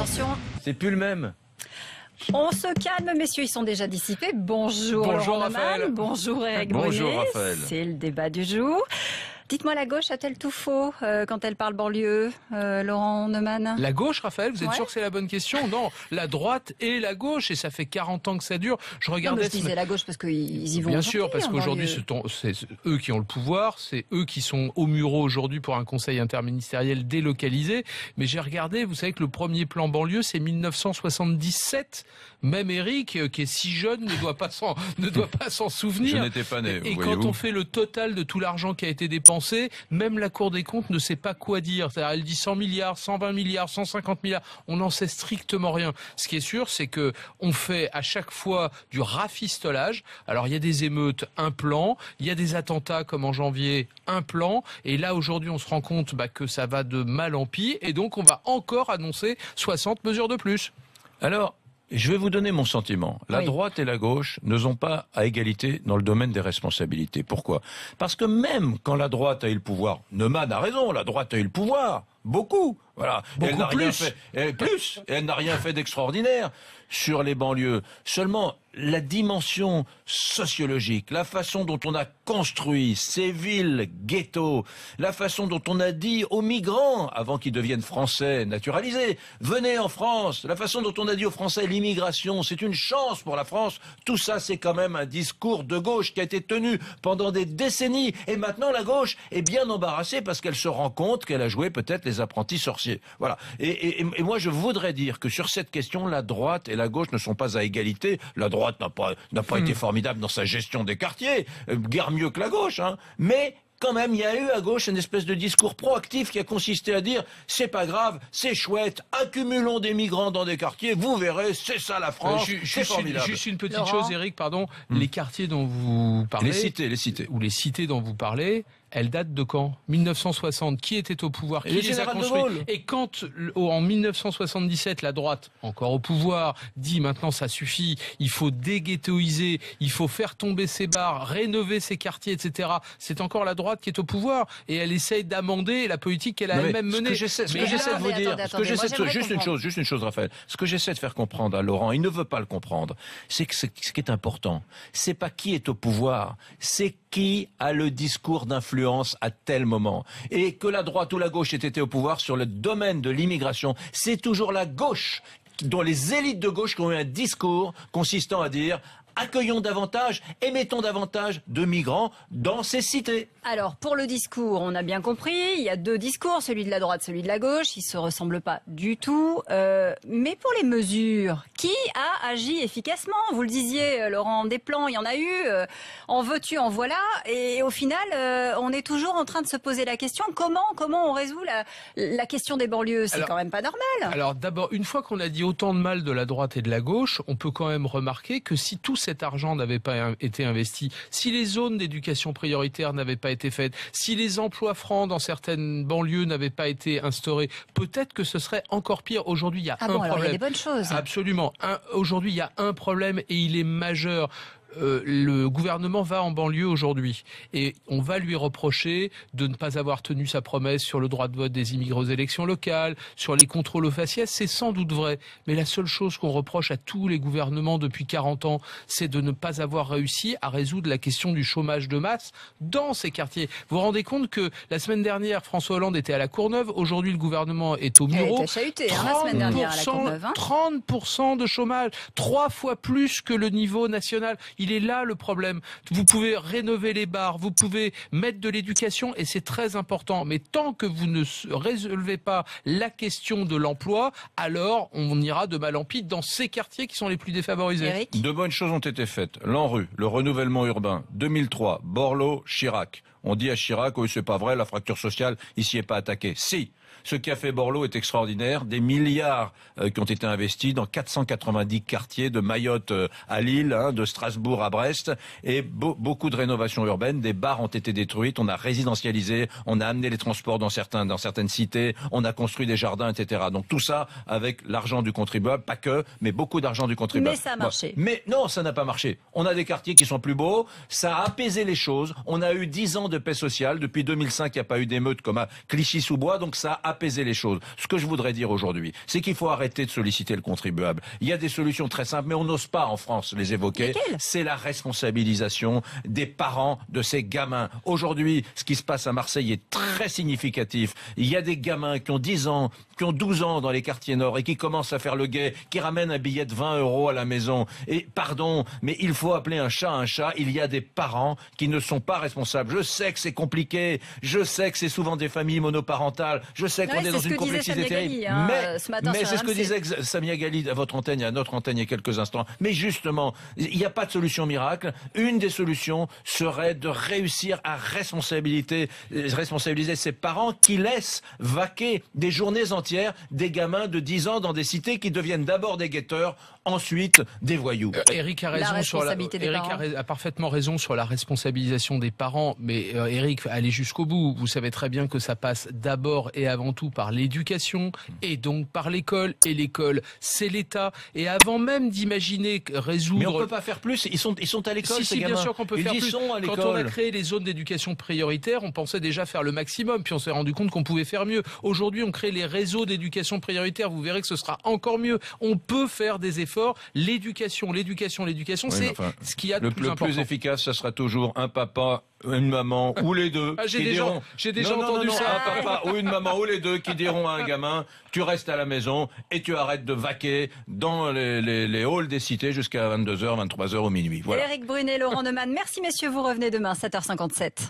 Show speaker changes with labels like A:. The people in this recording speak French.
A: Attention.
B: C'est plus le même.
A: On se calme, messieurs, ils sont déjà dissipés. Bonjour,
C: Bonjour
A: Laurent
C: Raphaël.
A: Neumann. Bonjour Eric
B: Bonjour
A: Brunet.
B: Raphaël.
A: C'est le débat du jour. Dites-moi, la gauche a-t-elle tout faux quand elle parle banlieue, Laurent Neumann?
C: La gauche, Raphaël, vous êtes
A: Ouais.
C: sûr que c'est la bonne question? Non, la droite et la gauche, et ça fait 40 ans que ça dure. Je
A: Non,
C: regardais...
A: mais je disais la gauche parce qu'ils y vont.
C: Bien
A: aujourd'hui,
C: sûr, parce
A: en
C: qu'aujourd'hui,
A: banlieue.
C: c'est eux qui ont le pouvoir, c'est eux qui sont au Mureau aujourd'hui pour un conseil interministériel délocalisé. Mais j'ai regardé, vous savez que le premier plan banlieue, c'est 1977. Même Eric, qui est si jeune, ne doit pas s'en souvenir.
B: Je n'étais pas né,
C: Et quand
B: voyez-vous.
C: on fait le total de tout l'argent qui a été dépensé, même la Cour des comptes ne sait pas quoi dire. C'est-à-dire, elle dit 100 milliards, 120 milliards, 150 milliards. On n'en sait strictement rien. Ce qui est sûr, c'est que on fait à chaque fois du rafistolage. Alors, il y a des émeutes, un plan. Il y a des attentats comme en janvier, un plan. Et là, aujourd'hui, on se rend compte que ça va de mal en pis. Et donc, on va encore annoncer 60 mesures de plus.
B: Alors, je vais vous donner mon sentiment. La
A: Oui.
B: droite et la gauche ne sont pas à égalité dans le domaine des responsabilités. Pourquoi? Parce que même quand la droite a eu le pouvoir, Neumann a raison, la droite a eu le pouvoir, beaucoup. Voilà.
C: Beaucoup
B: Elle n'a rien
C: plus.
B: fait, elle n'a rien fait d'extraordinaire sur les banlieues. Seulement, la dimension sociologique, la façon dont on a construit ces villes ghettos, la façon dont on a dit aux migrants, avant qu'ils deviennent français naturalisés, venez en France, la façon dont on a dit aux Français, l'immigration, c'est une chance pour la France, tout ça, c'est quand même un discours de gauche qui a été tenu pendant des décennies. Et maintenant, la gauche est bien embarrassée parce qu'elle se rend compte qu'elle a joué peut-être les apprentis sorciers. Voilà. Et moi, je voudrais dire que sur cette question, la droite et la gauche ne sont pas à égalité. La droite n'a pas été formidable dans sa gestion des quartiers, guère mieux que la gauche, hein. Mais quand même, il y a eu à gauche une espèce de discours proactif qui a consisté à dire c'est pas grave, c'est chouette, accumulons des migrants dans des quartiers, vous verrez, c'est ça la France, c'est formidable.
C: Juste une petite
A: Laurent.
C: chose, Eric, pardon. Les quartiers dont vous parlez...
B: Les cités.
C: Ou les cités dont vous parlez, elles datent de quand? 1960. Qui était au pouvoir?
B: Et
C: Qui
B: le
C: les a
B: général de
C: construits?
B: Gaulle.
C: Et quand, en 1977, la droite, encore au pouvoir, dit maintenant ça suffit, il faut déghettoiser, il faut faire tomber ces bars, rénover ces quartiers, etc. C'est encore la droite qui est au pouvoir et elle essaye d'amender la politique qu'elle a
B: Non, mais
C: elle-même menée.
B: Ce que
A: Mais
B: j'essaie de
A: attendez,
B: vous dire,
A: attendez,
B: ce que j'essaie
A: moi, j'aimerais
B: juste une chose, Raphaël. Ce que j'essaie de faire comprendre à Laurent, il ne veut pas le comprendre. C'est que ce qui est important, c'est pas qui est au pouvoir, c'est qui a le discours d'influence à tel moment. Et que la droite ou la gauche ait été au pouvoir sur le domaine de l'immigration, c'est toujours la gauche, dont les élites de gauche qui ont eu un discours consistant à dire accueillons davantage et mettons davantage de migrants dans ces cités.
A: Alors, pour le discours, on a bien compris, il y a deux discours, celui de la droite, celui de la gauche, ils se ressemblent pas du tout. Mais pour les mesures, qui a agi efficacement? Vous le disiez, Laurent, des plans, il y en a eu, en veux-tu, en voilà, et au final, on est toujours en train de se poser la question, comment on résout la question des banlieues? C'est quand même pas normal.
C: Alors d'abord, une fois qu'on a dit autant de mal de la droite et de la gauche, on peut quand même remarquer que si tout cet argent n'avait pas été investi, si les zones d'éducation prioritaire n'avaient pas été faites, si les emplois francs dans certaines banlieues n'avaient pas été instaurés, peut-être que ce serait encore pire. Aujourd'hui, il y a un
A: Alors il y a
C: problème.
A: des bonnes choses.
C: Absolument. Aujourd'hui, il y a un problème et il est majeur. Le gouvernement va en banlieue aujourd'hui et on va lui reprocher de ne pas avoir tenu sa promesse sur le droit de vote des immigrés aux élections locales, sur les contrôles aux faciès, c'est sans doute vrai. Mais la seule chose qu'on reproche à tous les gouvernements depuis 40 ans, c'est de ne pas avoir réussi à résoudre la question du chômage de masse dans ces quartiers. Vous vous rendez compte que la semaine dernière, François Hollande était à la Courneuve, aujourd'hui le gouvernement est au
A: Elle
C: Mureau.
A: était chahutée, la semaine dernière à la Courneuve.
C: 30% de chômage, 3 fois plus que le niveau national. Il est là le problème. Vous pouvez rénover les bars, vous pouvez mettre de l'éducation et c'est très important. Mais tant que vous ne résolvez pas la question de l'emploi, alors on ira de mal en pis dans ces quartiers qui sont les plus défavorisés.
A: Eric?
B: De bonnes choses ont été faites. L'ANRU, le renouvellement urbain, 2003, Borloo, Chirac. On dit à Chirac, oui, c'est pas vrai, la fracture sociale, il s'y est pas attaqué. Si. Ce qu'a fait Borloo est extraordinaire. Des milliards qui ont été investis dans 490 quartiers, de Mayotte à Lille, de Strasbourg à Brest, et beaucoup de rénovations urbaines. Des bars ont été détruites, on a résidentialisé, on a amené les transports dans certaines cités, on a construit des jardins, etc. Donc tout ça avec l'argent du contribuable, pas que, mais beaucoup d'argent du contribuable.
A: Mais ça a marché.
B: Mais non, ça n'a pas marché. On a des quartiers qui sont plus beaux, ça a apaisé les choses. On a eu 10 ans de paix sociale. Depuis 2005, il n'y a pas eu d'émeute comme à Clichy-sous-Bois, donc ça a apaisé les choses. Ce que je voudrais dire aujourd'hui, c'est qu'il faut arrêter de solliciter le contribuable. Il y a des solutions très simples, mais on n'ose pas en France les évoquer. C'est la responsabilisation des parents de ces gamins. Aujourd'hui, ce qui se passe à Marseille est très significatif. Il y a des gamins qui ont 10 ans, qui ont 12 ans dans les quartiers nord et qui commencent à faire le guet, qui ramènent un billet de 20 € à la maison. Et pardon, mais il faut appeler un chat un chat. Il y a des parents qui ne sont pas responsables. Je sais que c'est compliqué. Je sais que c'est souvent des familles monoparentales. Je sais qu'on est dans une complexité terrible. Mais c'est ce que disait Samia Ghali à votre antenne, à notre antenne il y a quelques instants. Mais justement, il n'y a pas de solution miracle. Une des solutions serait de réussir à responsabiliser ces parents qui laissent vaquer des journées entières des gamins de 10 ans dans des cités qui deviennent d'abord des guetteurs, ensuite des voyous.
C: Eric a raison a parfaitement raison sur la responsabilisation des parents, mais Eric, allez jusqu'au bout. Vous savez très bien que ça passe d'abord et avant tout par l'éducation et donc par l'école. Et l'école, c'est l'État. Et avant même d'imaginer résoudre...
B: Mais on peut pas faire plus. Ils sont à l'école, ces gamins.
C: Bien sûr qu'on peut faire plus. Quand on a créé les zones d'éducation prioritaire, on pensait déjà faire le maximum. Puis on s'est rendu compte qu'on pouvait faire mieux. Aujourd'hui, on crée les réseaux d'éducation prioritaire. Vous verrez que ce sera encore mieux. On peut faire des efforts. L'éducation, c'est ce qu'il y a de plus important.
B: Le plus efficace, ça sera toujours un papa, une maman ou les deux.
C: J'ai déjà entendu ça.
B: Un papa ou une maman ou les deux qui diront à un gamin, tu restes à la maison et tu arrêtes de vaquer dans les halls des cités jusqu'à 22h, 23h ou minuit. Voilà.
A: Éric Brunet, Laurent Neumann, merci messieurs, vous revenez demain 7h57.